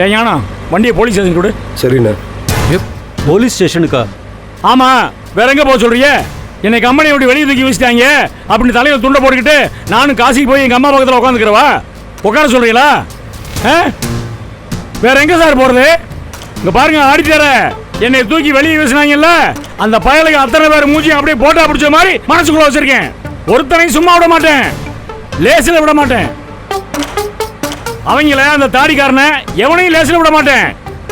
ஏன் ஞானம் வண்டியை போலீஸ் ஸ்டேஷன் கொடு. சரிண்ணா. போலீஸ் ஸ்டேஷனுக்கா? ஆமாம், வேற எங்கே போக சொல்கிறீங்க? என்னை கம்பெனி விட்டு வெளியே தூக்கி வச்சுட்டாங்க அப்படின்னு தலையில் துண்டை போட்டுக்கிட்டு நானும் காசிக்கு போய் எங்கள் அம்மா பக்கத்தில் உட்காந்துக்கிறவா? உட்கார சொல்கிறீங்களா? வேற எங்கே சார் போகிறது? இங்கே பாருங்க ஆடிட்டர, என்னை தூக்கி வெளியே வீசினாங்கல்ல, அந்த பயலுக்கு அத்தனை பேர் மூஞ்சி அப்படியே போட்டா பிடிச்ச மாதிரி மனசுக்குள்ள வச்சிருக்கேன். ஒருத்தனையும் சும்மா விட மாட்டேன், லேசில் விட மாட்டேன். அவங்கள அந்த தாடிக்காரனை எவனையும் லேசில் விட மாட்டேன்.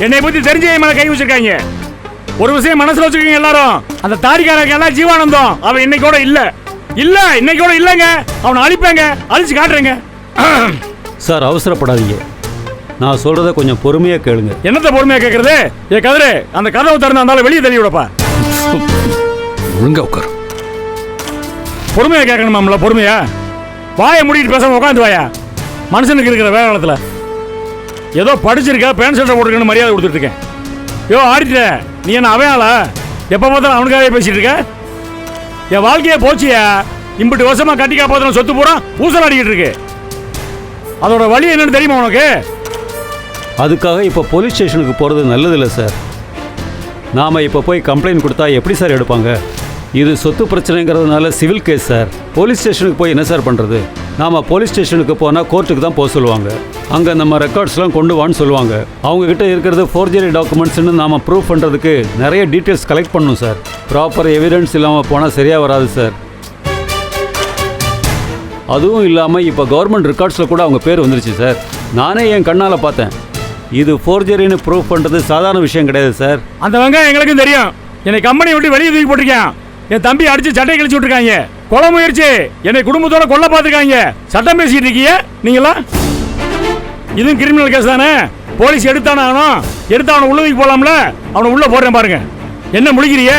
என்னை பற்றி தெரிஞ்ச மேலே கை வச்சிருக்காங்க. ஒரு விஷயம் மனசுல வச்சிருக்கீங்க எல்லாரும், அந்த தாடிக்காரங்க எல்லாம் ஜீவானந்தம் அவன் இன்னைக்கோட இல்ல இன்னைக்கோட இல்லைங்க. அவனை அழிப்பேங்க, அழிச்சு காட்டுறேங்க. சார் அவசரப்படாதீங்க, நான் சொல்றத கொஞ்சம் பொறுமையா கேளுங்க. என்னத்த பொறுமையா கேட்கறது? ஏ கதிரு, அந்த கதவை திறந்தாலும் வெளியே தள்ளி விடப்பா. ஒழுங்கா உட்காரு. பொறுமையா கேட்கணுமாம்ல, பொறுமையா. வாயை மூடிட்டு பேசாம உட்காந்து வாயா. மனுஷனுக்கு இருக்கிற வேலை காலத்தில் ஏதோ படிச்சிருக்க, பேண்ட் ஷர்ட்டை போட்டுருக்கேன்னு மரியாதை கொடுத்துட்டு இருக்கேன். யோ ஆடிட்ட, நீ என்ன அவையாளா? எப்போ பார்த்தாலும் அவனுக்காகவே பேசிட்டு இருக்க. என் வாழ்க்கையே போச்சியா. இம்பிட்டு வருஷமா கட்டி காப்பாத்தின சொத்து பூரா ஊசல் அடிக்கிட்டு இருக்கு. அதோட வழி என்னன்னு தெரியுமா உனக்கு? அதுக்காக இப்போ போலீஸ் ஸ்டேஷனுக்கு போகிறது நல்லதில்லை சார். நாம் இப்போ போய் கம்ப்ளைண்ட் கொடுத்தா எப்படி சார் எடுப்பாங்க? இது சொத்து பிரச்சனைங்கிறதுனால சிவில் கேஸ் சார். போலீஸ் ஸ்டேஷனுக்கு போய் என்ன சார் பண்ணுறது? நாம் போலீஸ் ஸ்டேஷனுக்கு போனால் கோர்ட்டுக்கு தான் போக சொல்லுவாங்க. அங்கே நம்ம ரெக்கார்ட்ஸ்லாம் கொண்டு வான்னு சொல்லுவாங்க. அவங்கக்கிட்ட இருக்கிறது ஃபோர்ஜரி டாக்குமெண்ட்ஸ்னு நாம் ப்ரூவ் பண்ணுறதுக்கு நிறைய டீட்டெயில்ஸ் கலெக்ட் பண்ணணும் சார். ப்ராப்பர் எவிடன்ஸ் இல்லாமல் போனால் சரியாக வராது சார். அதுவும் இல்லாமல் இப்போ கவர்மெண்ட் ரெக்கார்ட்ஸில் கூட அவங்க பேர் வந்துருச்சு சார். நானே என் கண்ணால் பார்த்தேன். இது ஃபோர்ஜரின்னு ப்ரூவ் பண்ணுறது சாதாரண விஷயம் கிடையாது சார். அந்த வெங்காயம் எங்களுக்கும் தெரியும். என்னை கம்பெனி விட்டு வெளியே தூக்கி போட்டிருக்கேன். என் தம்பி அடிச்சு சட்டை கழிச்சு விட்டுருக்காங்க. கொலை முயற்சி, என்னை குடும்பத்தோட கொல்ல பார்த்துருக்காங்க. சட்டம் பேசிட்டு இருக்கீங்க நீங்களா? இதுவும் கிரிமினல் கேஸ் தானே. போலீஸ் எடுத்தானே ஆகணும். எடுத்து அவனை உள்ள தூக்கி போடலாம்ல. அவனை உள்ள போடுறேன் பாருங்க. என்ன முழிக்கிறிய?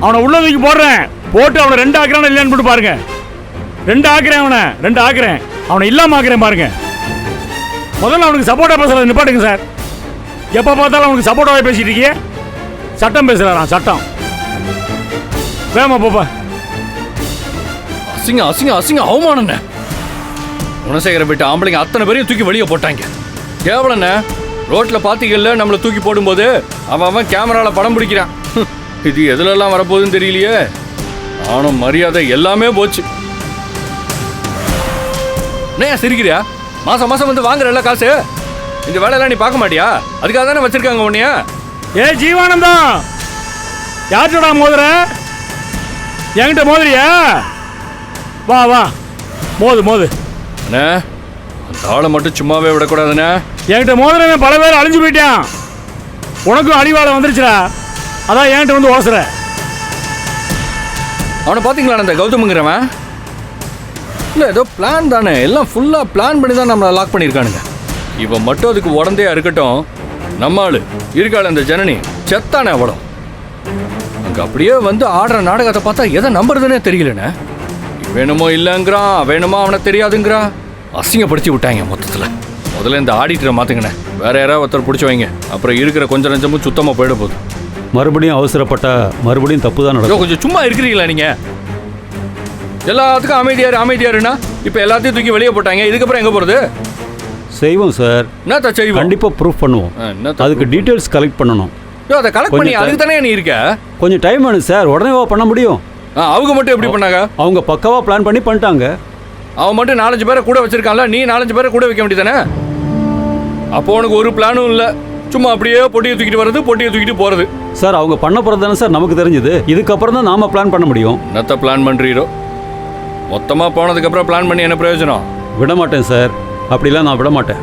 அவனை உள்ள தூக்கி போடுறேன். போட்டு அவனை 2 ஆக்குறான் இல்லையான்னு பாருங்க. 2 ஆக்குறேன், அவனை 2 ஆக்குறேன். அவனை இல்லாம ஆக்குறேன் பாருங்க. முதல்ல அவனுக்கு சப்போர்ட்டா பேசுறத நிப்பாட்டுங்க சார். எப்போ பார்த்தாலும் அவனுக்கு சப்போர்ட்டாவே பேசிட்டு இருக்கீங்க. சட்டம் பேசுறாராம், சட்டம். வேமா போப்பா. அசிங்க அசிங்க அசிங்க அவமானண்ணே. குணசேகர விட்டு ஆம்பளைங்க அத்தனை பேரையும் தூக்கி வெளியே போட்டாங்க. கேவலண்ணே. ரோட்டில் பார்த்தீங்கல்ல நம்மளை தூக்கி போடும்போது அவன் கேமராவில் படம் பிடிக்கிறான். இது எதுலெல்லாம் வரப்போகுதுன்னு தெரியலையே. ஆனும் மரியாதை எல்லாமே போச்சு. என்ன சிரிக்கிறியா? மாதம் மாதம் வந்து வாங்குறல்ல காசு. இந்த வேலையெல்லாம் நீ பார்க்க மாட்டியா? அதுக்காக தானே வச்சிருக்காங்க உன்னைய. ஏ ஜீவானந்தம், யார்கிட்டடா மோதுற? என்கிட்ட மோதுறியா? வா வா, மோது மோது. அண்ணே, அந்த ஆளை மட்டும் சும்மாவே விடக்கூடாதுண்ணே. என்கிட்ட மோதுறவன் பல பேர் அழிஞ்சு போயிட்டான். உனக்கும் அடிவாளம் வந்துருச்சுடா. அதான் என்கிட்ட வந்து ஓசுற. அவனை பார்த்தீங்களா அந்த கௌதமுங்கிறவன்? இல்லை ஏதோ பிளான் தானே. எல்லாம் ஃபுல்லாக பிளான் பண்ணி தான் நம்மளை லாக் பண்ணியிருக்கானுங்க. இவன் மட்டும் அதுக்கு உடந்தையா இருக்கட்டும். நம்ம ஆளு இருக்காள் அந்த ஜனனி செத்தானே அவளும். அங்கே அப்படியே வந்து ஆடுற நாடகத்தை பார்த்தா எதை நம்புறதுன்னே தெரியலண்ணே. வேணுமோ இல்லைங்கிறான், வேணுமோ அவனை தெரியாதுங்கிறான். அசிங்கப்படுத்தி விட்டாங்க மொத்தத்தில். முதல்ல இந்த ஆடிட்டரை மாற்றுங்கண்ணே. வேற யாராவது ஒருத்தர் பிடிச்சி வைங்க. அப்புறம் இருக்கிற கொஞ்சம் நஞ்சமும் சுத்தமாக போயிட போகுது. மறுபடியும் அவசரப்பட்டா மறுபடியும் தப்பு தான் நடக்கும். கொஞ்சம் சும்மா இருக்கிறீங்களா நீங்கள்? எல்லாத்துக்கும் அமைதியாருன்னா இப்போ எல்லாத்தையும் தூக்கி வெளியே போட்டாங்க. இதுக்கப்புறம் எங்கே போகிறது? செய்வோம் சார். என்னத்த செய்வோம்? கண்டிப்பாக ப்ரூஃப் பண்ணுவோம். அதுக்கு டீட்டெயில்ஸ் கலெக்ட் பண்ணணும். அதை கலெக்ட் பண்ணி அதுக்கு தானே நீ இருக்க. கொஞ்சம் டைம் வேணும் சார். உடனே பண்ண முடியும். அவங்க மட்டும் எப்படி பண்ணாங்க? அவங்க பக்காவா பிளான் பண்ணி பண்ணிட்டாங்க. அவன் மட்டும் 4-5 பேரை கூட வச்சிருக்கான்ல. நீ 4-5 பேரை கூட வைக்க வேண்டியதானே? அப்போ உனக்கு ஒரு பிளானும் இல்லை. சும்மா அப்படியே பொட்டியை தூக்கிட்டு வர்றது, பொட்டியை தூக்கிட்டு போறது. சார் அவங்க பண்ண போறது தானே சார் நமக்கு தெரிஞ்சது. இதுக்கப்புறம் தான் நாம பிளான் பண்ண முடியும். என்னத்த பிளான் பண்றீரோ? மொத்தமா போனதுக்கு அப்புறம் பிளான் பண்ணி என்ன பிரயோஜனம்? விட மாட்டேன் சார். அப்படிலாம் நான் விட மாட்டேன்.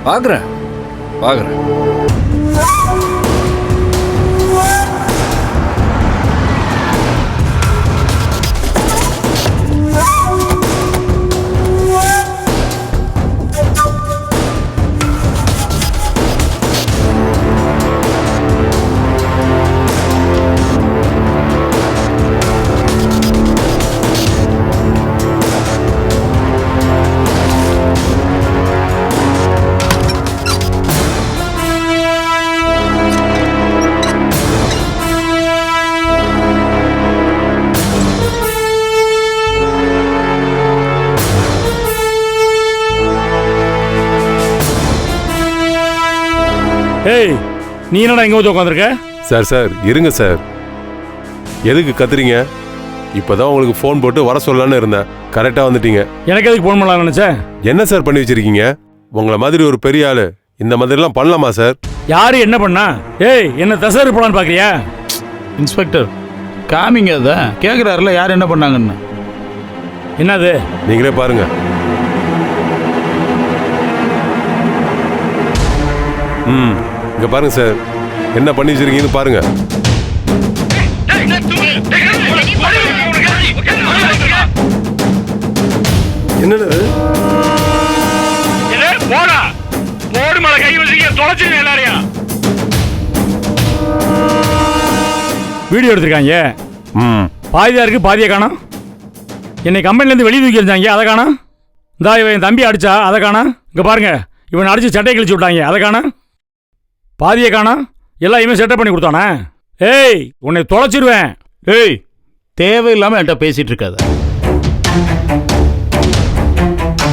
பார்க்குறேன். ஏய் நீ என்னடா இங்க வந்து உட்காந்துருக்க? சார் இருங்க சார். எதுக்கு கத்துறீங்க? இப்போதான் உங்களுக்கு ஃபோன் போட்டு வர சொல்லலான்னு இருந்தேன். கரெக்டாக வந்துட்டீங்க. எனக்கு எதுக்கு ஃபோன் பண்ணலாம்னு நினைச்சேன்? என்ன சார் பண்ணி வச்சிருக்கீங்க? உங்களை மாதிரி ஒரு பெரிய ஆளு இந்த மாதிரிலாம் பண்ணலாமா சார்? யாரு என்ன பண்ணா? ஏய் என்ன தசரு போலான்னு பாக்குறியா? இன்ஸ்பெக்டர் காமிங்க அதான் கேட்குறாருல யார் என்ன பண்ணாங்கன்னு. என்னது? நீங்களே பாருங்க. இங்க பாருங்க சார், என்ன பண்ணி வச்சிருக்கீங்கன்னு பாருங்க. என்னது? போடா போடு மேல கை வச்சுக்க, தொலைச்சிருங்க எல்லாரையும். வீடியோ எடுத்திருக்காங்க. பாதியா இருக்கு, பாதியை காணோம். என்னை கம்பெனில இருந்து வெளியே தூக்கி இருந்தாங்க, அதை காணோம். இந்தா இவன் என் தம்பி அடிச்சா, அதை காணோம். இங்க பாருங்க, இவன் அடிச்சு சட்டை கிழிச்சு விட்டாங்க, அதை காணோம். பாதியை காணோம். எல்லாம் இவன் செட்டப் பண்ணி கொடுத்தானே. ஏய் உன்னை தொலைச்சிருவேன். ஏய் தேவையில்லாம என்கிட்ட பேசிட்டு இருக்காத.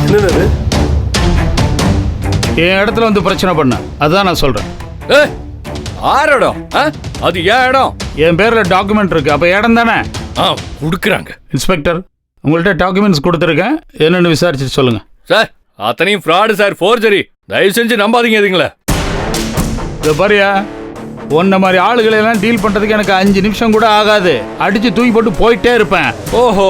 என்னது? என் இடத்துல வந்து பிரச்சனை பண்ண, அதான் நான் சொல்றேன். ஆறு இடம், அது ஏன் இடம்? என் பேர்ல டாக்குமெண்ட் இருக்கு, அப்ப இடம் தானே கொடுக்குறாங்க. இன்ஸ்பெக்டர் உங்கள்கிட்ட டாக்குமெண்ட்ஸ் கொடுத்துருக்கேன், என்னன்னு விசாரிச்சுட்டு சொல்லுங்க. சார் அத்தனையும் ஃப்ராடு சார், ஃபோர்ஜரி. தயவு செஞ்சு நம்பாதீங்க இதுங்களே. இதை பாரியா, உன்ன மாதிரி ஆளுகளை எல்லாம் டீல் பண்றதுக்கு எனக்கு 5 நிமிஷம் கூட ஆகாது. அடிச்சு தூக்கி போட்டு போயிட்டே இருப்பேன். ஓஹோ,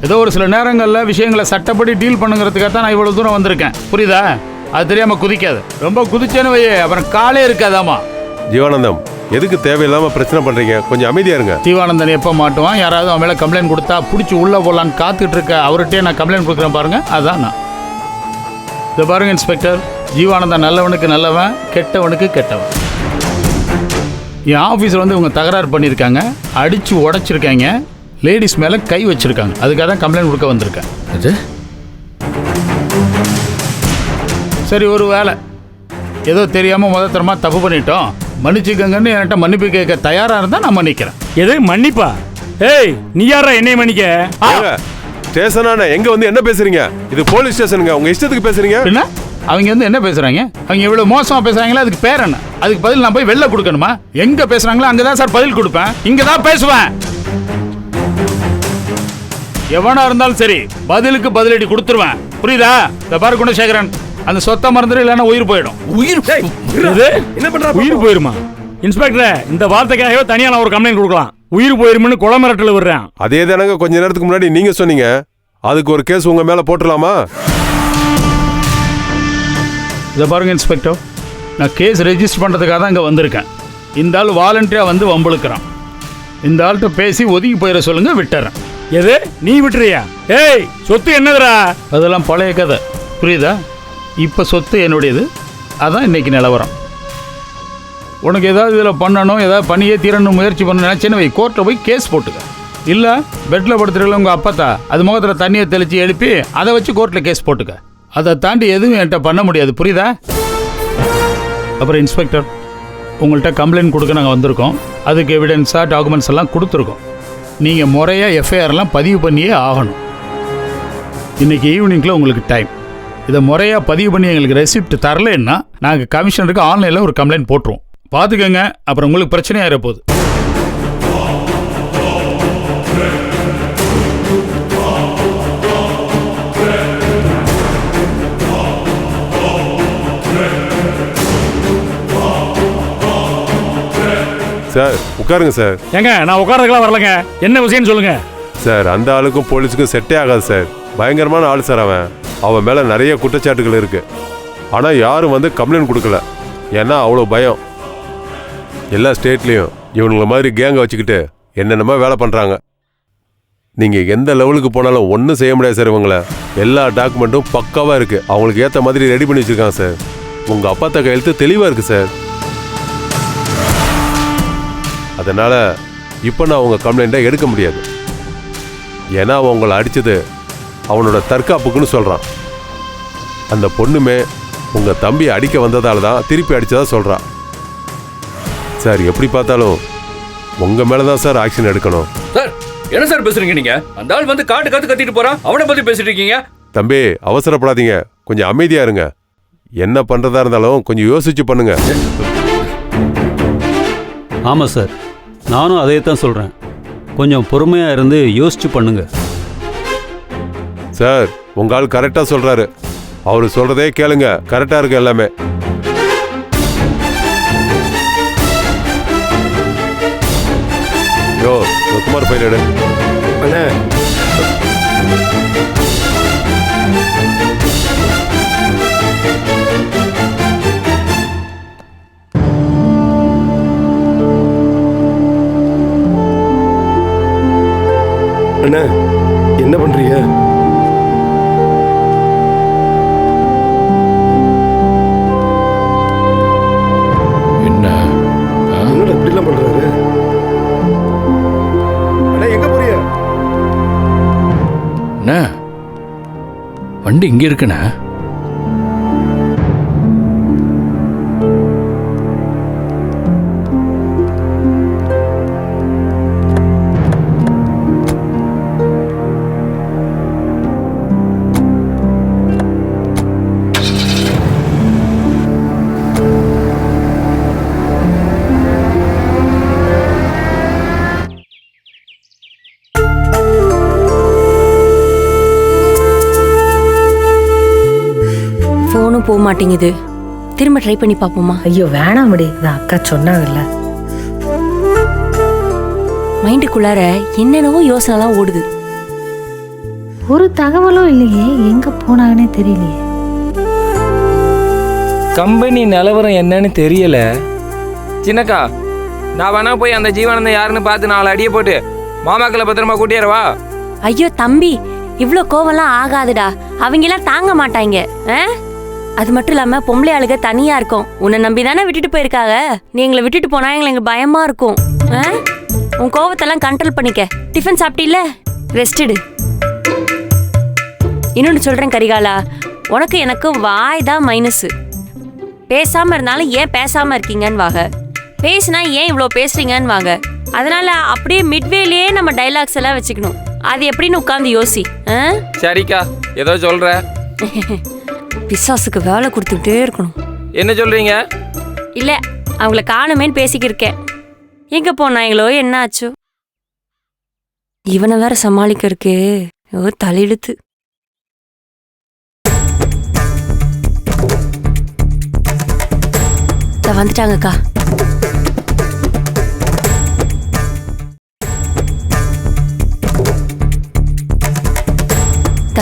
ஏதோ ஒரு சில நேரங்கள்ல விஷயங்களை சட்டப்படி டீல் பண்ணுங்கிறதுக்காக தான் நான் இவ்வளவு தூரம் வந்திருக்கேன், புரியுதா? அது தெரியாம குதிக்காது. ரொம்ப குதிச்சேன்னு வையே அப்புறம் காலே இருக்காதாமா. ஜீவானந்தம், எதுக்கு தேவையில்லாம பிரச்சனை பண்றீங்க? கொஞ்சம் அமைதியா இருங்க. ஜீவானந்தன் எப்ப மாட்டுவான்? யாராவது அவன் மேல கம்ப்ளைண்ட் கொடுத்தா பிடிச்சி உள்ள போலான்னு காத்துட்டு இருக்க அவர்கிட்டயே நான் கம்ப்ளைண்ட் கொடுக்குறேன் பாருங்க. அதான் நான். இதை பாருங்க இன்ஸ்பெக்டர், ஜீவானந்தன் நல்லவனுக்கு நல்லவன், கெட்டவனுக்கு கெட்டவன். என் ஆஃபீஸில் வந்து இவங்க தகராறு பண்ணியிருக்காங்க, அடித்து உடைச்சிருக்காங்க, லேடிஸ் மேலே கை வச்சிருக்காங்க. அதுக்காக தான் கம்ப்ளைண்ட் கொடுக்க வந்திருக்கேன். அது சரி, ஒரு வேலை ஏதோ தெரியாமல் முதத்தரமாக தப்பு பண்ணிட்டோம், மன்னிச்சுக்கங்கன்னு என்கிட்ட மன்னிப்பு கேட்க தயாராக இருந்தால் நான் மன்னிக்கிறேன். எது மன்னிப்பா? ஏய் நீ யாரா என்னை மன்னிக்க? ஸ்டேஷனான எங்க வந்து என்ன பேசுறீங்க? இது போலீஸ் ஸ்டேஷனுங்க, உங்க இஷ்டத்துக்கு பேசுறீங்க. என்ன அவங்க வந்து என்ன பேசுறாங்க? அவங்க இவ்வளவு மோசமா பேசுறாங்களா? அதுக்கு பேர் என்ன? அதுக்கு பதில் நான் போய் வெளில கொடுக்கணுமா? எங்க பேசுறாங்களோ அங்கதான் சார் பதில் கொடுப்பேன், இங்க தான் பேசுவேன். எவனா இருந்தாலும் சரி பதிலுக்கு பதிலடி கொடுத்துருவேன், புரியுதா? இந்த பாரு குணசேகரன், அந்த சொத்தை மறந்துடும், இல்லைன்னா உயிர் போயிடும். உயிர் என்ன பண்ற? உயிர் போயிருமா? இன்ஸ்பெக்டர் இந்த வார்த்தைக்காகவே தனியா நான் ஒரு கம்ப்ளைண்ட் கொடுக்கலாம். உயிர் போயிருமுன்னு கொலை மிரட்டல் விடுறேன். அதே தானங்க கொஞ்ச நேரத்துக்கு முன்னாடி நீங்க சொன்னீங்க. அதுக்கு ஒரு கேஸ் உங்க மேல போட்டுடலாமா? இதை பாருங்க இன்ஸ்பெக்டர், நான் கேஸ் ரெஜிஸ்டர் பண்ணுறதுக்காக தான் இங்கே வந்திருக்கேன். இந்த ஆள் வாலண்டியராக வந்து வம்புழுக்கிறான். இந்த ஆள்கிட்ட பேசி ஒதுங்கி போயிட சொல்லுங்க, விட்டுறேன். எது நீ விட்டுறியா? ஏய் சொத்து என்னதுடா? அதெல்லாம் பழைய கதை, புரியுதா? இப்போ சொத்து என்னுடையது, அதான் இன்னைக்கு நிலவரம். உனக்கு ஏதாவது இதில் பண்ணணும், ஏதாவது பண்ணியே தீரணும் முயற்சி பண்ண நினச்சேன்னு வை, கோர்ட்டில் போய் கேஸ் போட்டுக்க. இல்லை பெட்டில் படுத்துறீங்களா உங்கள் அப்பத்தா, அது முகத்தில் தண்ணியை தெளித்து எழுப்பி அதை வச்சு கோர்ட்டில் கேஸ் போட்டுக்க. அதை தாண்டி எதுவும் என்கிட்ட பண்ண முடியாது, புரியுதா? அப்புறம் இன்ஸ்பெக்டர், உங்கள்கிட்ட கம்ப்ளைண்ட் கொடுக்க நாங்கள் வந்திருக்கோம். அதுக்கு எவிடன்ஸாக டாக்குமெண்ட்ஸ் எல்லாம் கொடுத்துருக்கோம். நீங்கள் முறையாக எஃப்ஐஆர்லாம் பதிவு பண்ணியே ஆகணும். இன்றைக்கி ஈவினிங்கில் உங்களுக்கு டைம். இதை முறையாக பதிவு பண்ணி எங்களுக்கு ரெசிப்ட் தரலைன்னா நாங்கள் கமிஷனருக்கு ஆன்லைனில் ஒரு கம்ப்ளைண்ட் போட்டுருவோம். பார்த்துக்கோங்க, அப்புறம் உங்களுக்கு பிரச்சனையாக இருப்போகுது. சார் உட்காருங்க சார். ஏங்க நான் உட்காரதுக்கெல்லாம் வரலங்க, என்ன விஷயம்னு சொல்லுங்க. சார் அந்த ஆளுக்கும் போலீஸுக்கும் செட்டே ஆகாது சார். பயங்கரமான ஆள் சார். அவன் மேலே நிறைய குற்றச்சாட்டுகள் இருக்கு. ஆனால் யாரும் வந்து கம்ப்ளைண்ட் கொடுக்கல. ஏன்னா அவ்வளோ பயம். எல்லா ஸ்டேட்லேயும் இவனுங்களை மாதிரி கேங்கை வச்சுக்கிட்டு என்னென்னமோ வேலை பண்ணுறாங்க. நீங்கள் எந்த லெவலுக்கு போனாலும் ஒன்றும் செய்ய முடியாது சார். இவங்களை எல்லா டாக்குமெண்ட்டும் பக்காவாக இருக்குது. அவங்களுக்கு ஏற்ற மாதிரி ரெடி பண்ணி வச்சுருக்காங்க சார். உங்கள் அப்பாத்த கையெழுத்து தெளிவாக இருக்குது சார். அதனால் இப்போ நான் உங்கள் கம்ப்ளைண்ட்டை எடுக்க முடியாது. ஏன்னா அவன் உங்களை அடித்தது அவனோட தற்காப்புக்குன்னு சொல்கிறான். அந்த பொண்ணுமே உங்கள் தம்பி அடிக்க வந்ததால தான் திருப்பி அடித்ததாக சொல்கிறான். சார் எப்படி பார்த்தாலும் உங்கள் மேலே தான் சார் ஆக்ஷன் எடுக்கணும். சார் என்ன சார் பேசுறீங்க நீங்க? அந்த ஆள் வந்து காட்டு கத்திட்டு போறான், அவனை பத்தி பேசிட்டு இருக்கீங்க. தம்பி அவசரப்படாதீங்க, கொஞ்சம் அமைதியா இருங்க. என்ன பண்றதா இருந்தாலும் கொஞ்சம் யோசிச்சு பண்ணுங்க. ஆமாம் சார், நானும் அதே தான் சொல்கிறேன். கொஞ்சம் பொறுமையாக இருந்து யோசிச்சு பண்ணுங்க. சார் உங்க ஆள் கரெக்டாக சொல்றாரு. அவரு சொல்றதே கேளுங்க, கரெக்டாக இருக்கு எல்லாமே. யோ குமார் ஃபைல் எடு. அண்ணே அண்ணா என்ன பண்றீங்க? என்ன என்னடா இப்படிலாம் பண்றாரு? அண்ணா எங்க போறீங்க? என்ன வண்டி இங்கே இருக்குண்ணே. போனும் போக மாட்டேங்குது. திரும்ப ட்ரை பண்ணி பாப்போமா? ஐயோ வேணாமடி, அக்கா சொன்னாங்கல்ல. மைண்டுக்குள்ளார என்னென்னவோ யோசனைலாம் ஓடுது. ஒரு தகவலும் இல்லையே, எங்க போனாங்கன்னே தெரியலையே. கம்பெனி நிலவரம் என்னன்னு தெரியல. சின்னக்கா, நான் வேணா போய் அந்த ஜீவானந்தம் யாருன்னு பார்த்து 4 அடியை போட்டு மாமாக்களை பத்திரமா கூட்டியறவா? ஐயோ தம்பி, இவ்ளோ கோவம்லாம் ஆகாதுடா. அவங்க எல்லாம் தாங்க மாட்டாங்க. அது மட்டும் இல்லாம பொம்பளை ஆளுக தனியா இருக்கும். உன்னை நம்பி தானே விட்டுட்டு போயிருக்காங்க. நீ எங்களை விட்டுட்டு போனா எங்களுக்கு பயமா இருக்கும். உன் கோவத்தெல்லாம் கண்ட்ரோல் பண்ணிக்க. டிஃபன் சாப்பிட்டீல்ல, ரெஸ்ட் எடு. இன்னொன்னு சொல்றேன் கரிகாலா, உனக்கு எனக்கு வாய் தான் மைனஸ். பேசாம இருந்தாலும் ஏன் பேசாம இருக்கீங்கன்னு வாங்க, பேசினா ஏன் இவ்வளோ பேசுறீங்கன்னு வாங்க. அதனால அப்படியே மிட்வேலயே நம்ம டைலாக்ஸ் எல்லாம் வச்சுக்கணும். அது எப்படின்னு உட்காந்து யோசி. சரிக்கா, ஏதோ சொல்ற. பிசாசுக்கு வேலை கொடுத்துக்கிட்டே இருக்கணும். என்ன சொல்றீங்க? இல்ல, அவங்கள காணுமேன்னு பேசிக்கிருக்கேன். எங்க போனாங்களோ என்ன ஆச்சோ? இவனை வேற சமாளிக்க இருக்கு தலையெழுத்து. வந்துட்டாங்கக்கா.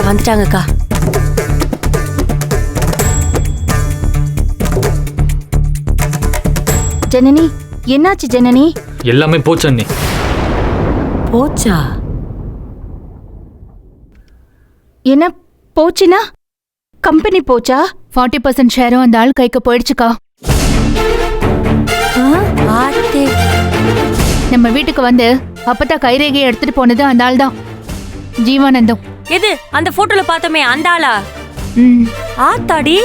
வந்துட்டாங்கக்கா. ஜனனி, என்னாச்சு ஜனனி? எல்லாமே போச்சு அண்ணி. போச்சா? என்ன போச்சுனா? கம்பெனி போச்சா? 40% ஷேரும் அந்த ஆள் கைக்கு போயிடுச்சுக்கா. நம்ம வீட்டுக்கு வந்து அப்பதான் கைரேகையை எடுத்துட்டு போனது அந்த ஆள் தான், ஜீவானந்தம். எது அந்த போட்டோல பார்த்தோமே அந்த ஆளா? ஆத்தாடி,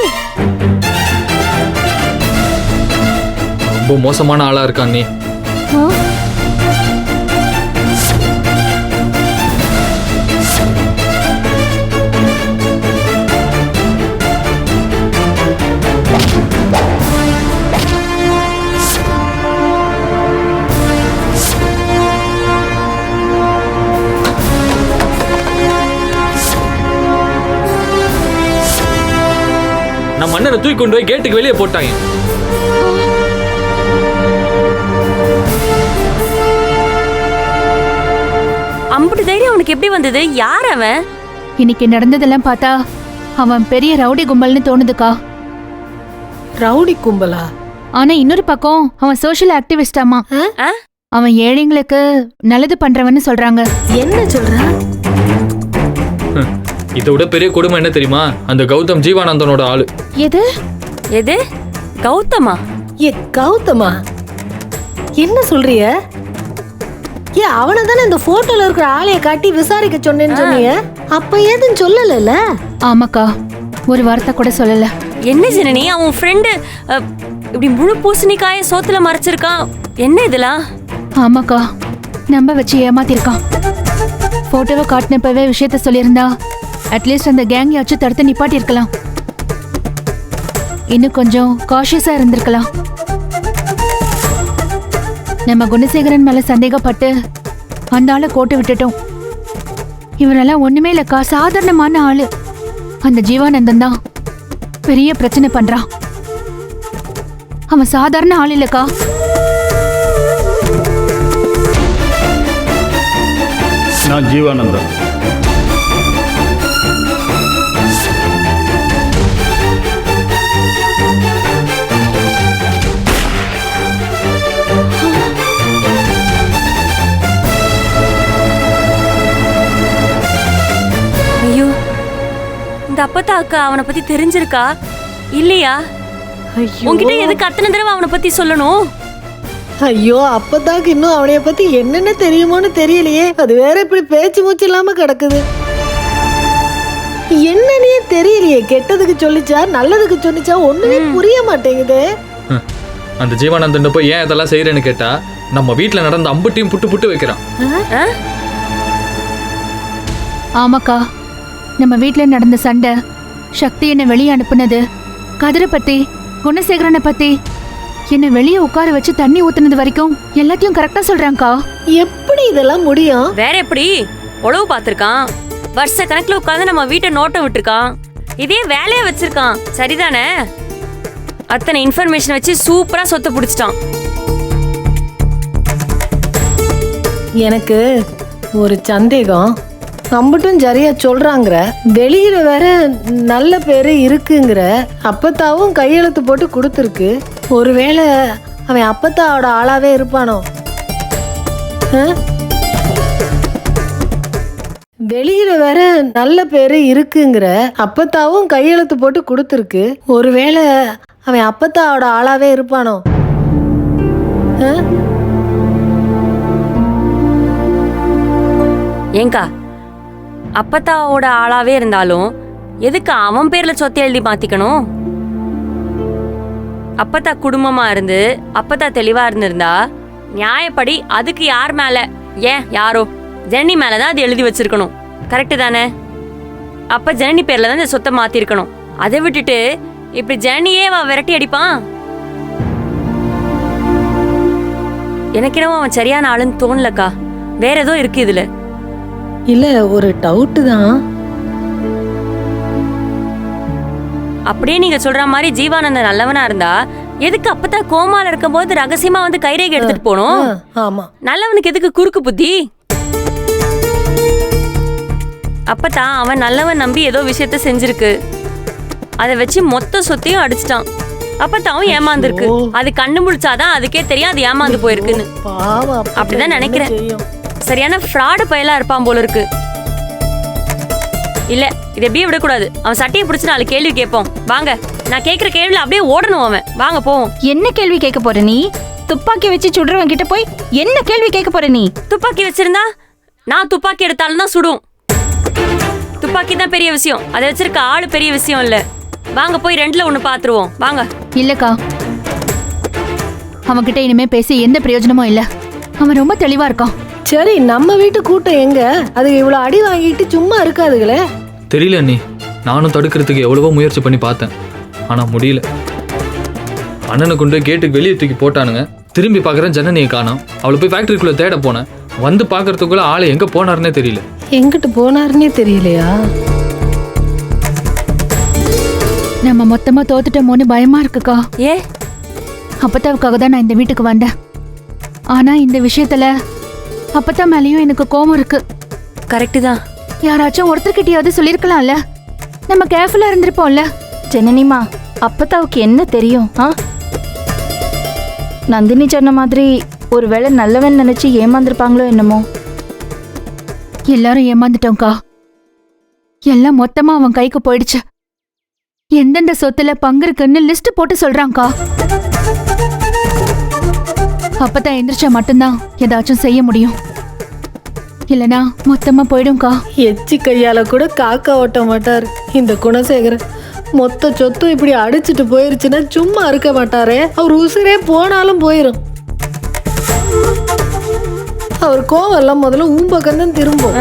ரொம்ப மோசமான ஆளா இருக்கா அண்ணி. நம்ம மன்னரை தூக்கி கொண்டு போய் கேட்டுக்கு வெளியே போட்டாங்க. அம்புட்டு தைரியம் அவனுக்கு எப்படி வந்தது? யார் அவன்? இன்னைக்கு நடந்ததெல்லாம் பார்த்தா அவன் பெரிய ரவுடி கும்பல்னு தோணுதுக்கா. ரவுடி கும்பலா? ஆனா இன்னொரு பக்கம் அவன் சோஷியல் ஆக்டிவிஸ்டாமா. அவன் ஏழைங்களுக்கு நல்லது பண்றவன்னு சொல்றாங்க. என்ன சொல்றான்? இதை விட பெரிய கொடுமை என்ன தெரியுமா? அந்த கௌதம் ஜீவானந்தனோட ஆளு. எது எது? கௌதமா? கௌதமா? என்ன சொல்றிய? அவனை தானே இந்த போட்டோல இருக்கிற ஆளைய காட்டி விசாரிக்க சொன்னேன்னு சொன்னீங்க. அப்ப ஏதுன்னு சொல்லல? ஆமாக்கா, ஒரு வார்த்தை கூட சொல்லல. என்ன ஜனனி, அவன் ஃப்ரெண்டு இப்படி முழு பூசணிக்காய சோத்துல மறைச்சிருக்கான். என்ன இதெல்லாம்? ஆமாக்கா, நம்ப வச்சு ஏமாத்திருக்கான். போட்டோவை காட்டினப்பவே விஷயத்த சொல்லியிருந்தா அட்லீஸ்ட் அந்த கேங் யாச்சும் தடுத்து நிப்பாட்டி இருக்கலாம். இன்னும் கொஞ்சம் காஷியஸா இருந்திருக்கலாம். நம்ம குணசேகரன் மேல சந்தேகப்பட்டு அந்த ஆளை கோட்டை விட்டுட்டோம். இவரெல்லாம் ஒண்ணுமே இல்லக்கா, சாதாரணமான ஆளு. அந்த ஜீவானந்தன் தான் பெரிய பிரச்சனை பண்றான். அவன் சாதாரண ஆள் இல்லக்கா. நான் ஜீவானந்தன். ஐயோ, இந்த அப்பத்தா அக்கா அவனை பத்தி தெரிஞ்சிருக்கா இல்லையா? உன்கிட்ட எதுக்கு அத்தனை தடவை அவனை பத்தி சொல்லணும்? ஐயோ, அப்பதாக்கு இன்னும் அவனைய பத்தி என்னென்ன தெரியுமோன்னு தெரியலையே. அது வேற இப்படி பேச்சு மூச்சு இல்லாம கிடக்குது. என்னன்னே தெரியலையே. கெட்டதுக்கு சொல்லிச்சா நல்லதுக்கு சொன்னிச்சா ஒண்ணுமே புரிய மாட்டேங்குது. அந்த ஜீவானந்தன் போய் ஏன் இதெல்லாம் செய்யறேன்னு கேட்டா நம்ம வீட்டுல நடந்த அம்புட்டியும் புட்டு புட்டு வைக்கிறான். ஆமாக்கா, நம்ம வீட்ல நடந்த சண்டை, சக்தி என்னை வெளியே அனுப்புனது, கதிரை பத்தி, குணசேகரனை பத்தி, என்னை வெளியே உட்கார வச்சு தண்ணி ஊத்துனது வரைக்கும் எல்லாத்தையும் கரெக்டா சொல்றாங்கக்கா. எப்படி இதெல்லாம் முடியும்? வேற எப்படி? உழவு பார்த்திருக்கான், வருஷ கணக்குல உட்காந்து நம்ம வீட்டை நோட்டம் விட்டுருக்கான், இதே வேலையை வச்சிருக்கான். சரிதானே? அத்தனை இன்ஃபர்மேஷன் வச்சு சூப்பரா சொத்தை பிடிச்சிட்டான். எனக்கு ஒரு சந்தேகம். அம்பட்டும் சரியா சொல்றாங்கிற, வெளியில வேற நல்ல பேரு இருக்குங்கிற, அப்பத்தாவும் கையெழுத்து போட்டு கொடுத்துருக்கு. ஒருவேளை அவன் அப்பத்தாவோட ஆளாவே இருப்பானோ? வெளியில வேற நல்ல பேரு இருக்குங்கிற, அப்பத்தாவும் கையெழுத்து போட்டு கொடுத்துருக்கு. ஒருவேளை அவன் அப்பத்தாவோட ஆளாவே இருப்பானோ? ஏங்கா, அப்பத்தாவோட ஆளாவே இருந்தாலும் எதுக்கு அவன் பேர்ல சொத்தை எழுதி மாத்திக்கணும்? அப்பத்தா குடும்பமா இருந்து அப்பத்தா தெளிவா இருந்திருந்தா நியாயப்படி அதுக்கு யார் மேல, ஏன் யாரோ ஜனனி மேலதான் அது எழுதி வச்சிருக்கணும். கரெக்டு தானே? அப்ப ஜனனி பேர்ல தான் இந்த சொத்தை மாத்திருக்கணும். அதை விட்டுட்டு இப்படி ஜனனியே விரட்டி அடிப்பான். எனக்கு என்னவோ அவன் சரியான ஆளுன்னு தோணலக்கா. வேற ஏதோ இருக்கு இதுல. இல்ல, ஒரு டவுட் தான். அப்படியே நீங்க சொல்ற மாதிரி ஜீவானந்தன் நல்லவனா இருந்தா எதுக்கு அப்பதான் கோமால இருக்கும் போது ரகசியமா வந்து கைரேகை எடுத்துட்டு போனோம்? ஆமா, நல்லவனுக்கு எதுக்கு குறுக்கு புத்தி? அப்பதான் அவன் நல்லவன் நம்பி ஏதோ விஷயத்த செஞ்சிருக்கு. அதை வச்சு மொத்த சொத்தையும் அடிச்சிட்டான். அப்பதாவும் ஏமாந்துருக்கு. அது கண்ணு முடிச்சாதான் அதுக்கே தெரியும் அது ஏமாந்து போயிருக்குன்னு. அப்படிதான் நினைக்கிறேன். சரியான ஃப்ராடு பயலா இருப்பான் போல இருக்கு. இல்ல, இதை எப்படியே விடக்கூடாது. அவன் சட்டையை பிடிச்சு 4 கேள்வி கேட்போம். வாங்க, நான் கேட்கிற கேள்வியில அப்படியே ஓடணும் அவன். வாங்க போவோம். என்ன கேள்வி கேட்க போற நீ? துப்பாக்கி வச்சு சுடுறவன் கிட்ட போய் என்ன கேள்வி கேட்க போற நீ? துப்பாக்கி வச்சிருந்தா நான் துப்பாக்கி எடுத்தாலும் தான் சுடும். துப்பாக்கி தான் பெரிய விஷயம், அதை வச்சிருக்க ஆளு பெரிய விஷயம் இல்ல. வாங்க போய் 2ல 1 பாத்துருவோம். வாங்க. இல்லக்கா, அவன்கிட்ட இனிமே பேசி எந்த பிரயோஜனமும் இல்ல. அவன் ரொம்ப தெளிவா இருக்கான். சரி, நம்ம வீட்டு கூட்டம் எங்க? அது இவ்வளவு அடி வாங்கிட்டு சும்மா இருக்காதுங்களே. தெரியல அண்ணி, நானும் தடுக்கிறதுக்கு எவ்வளவோ முயற்சி பண்ணி பார்த்தேன், ஆனா முடியல. அண்ணனை கொண்டு கேட்டுக்கு வெளியே தூக்கி போட்டானுங்க. திரும்பி பார்க்குறேன், ஜனனியை காணோம். அவளை போய் ஃபேக்டரிக்குள்ள தேட போனேன். வந்து பார்க்கறதுக்குள்ள ஆளை எங்க போனாருன்னே தெரியல. எங்கிட்டு போனாருன்னே தெரியலையா? நம்ம மொத்தமா தோத்துட்டோமோன்னு பயமா இருக்குக்கா. ஏ, அப்பத்தாவுக்காக தான் நான் இந்த வீட்டுக்கு வந்தேன். ஆனா இந்த விஷயத்துல அப்பத்தா மேலேயும் எனக்கு கோபம் இருக்கு. கரெக்டு தான். யாராச்சும் ஒருத்தர்கிட்டயாவது சொல்லிருக்கலாம்ல. நம்ம கேர்ஃபுல்லா இருந்திருப்போம்ல. ஜனனிமா, அப்பத்தாவுக்கு என்ன தெரியும்? நந்தினி சொன்ன மாதிரி ஒருவேளை நல்லவன் நினைச்சு ஏமாந்துருப்பாங்களோ என்னமோ. எல்லாரும் ஏமாந்துட்டோம்க்கா. எல்லாம் மொத்தமா அவன் கைக்கு போயிடுச்சு. எந்தெந்த சொத்துல பங்கு இருக்குன்னு லிஸ்ட் போட்டு சொல்றான்க்கா. அப்பதான் எந்திரிச்சா மட்டும்தான் ஏதாச்சும் செய்ய முடியும். இல்லனா மொத்தமா போயிடும்க்கா. எச்சி கையால கூட காக்கா ஓட்ட மாட்டாரு இந்த குணசேகரன். மொத்த சொத்தும் இப்படி அடிச்சுட்டு போயிருச்சுன்னா சும்மா இருக்க மாட்டாரே. அவர் உசுரே போனாலும் போயிரும். அவர் கோவம் எல்லாம் முதல்ல ஊம்பக்கம் தான் திரும்பும்.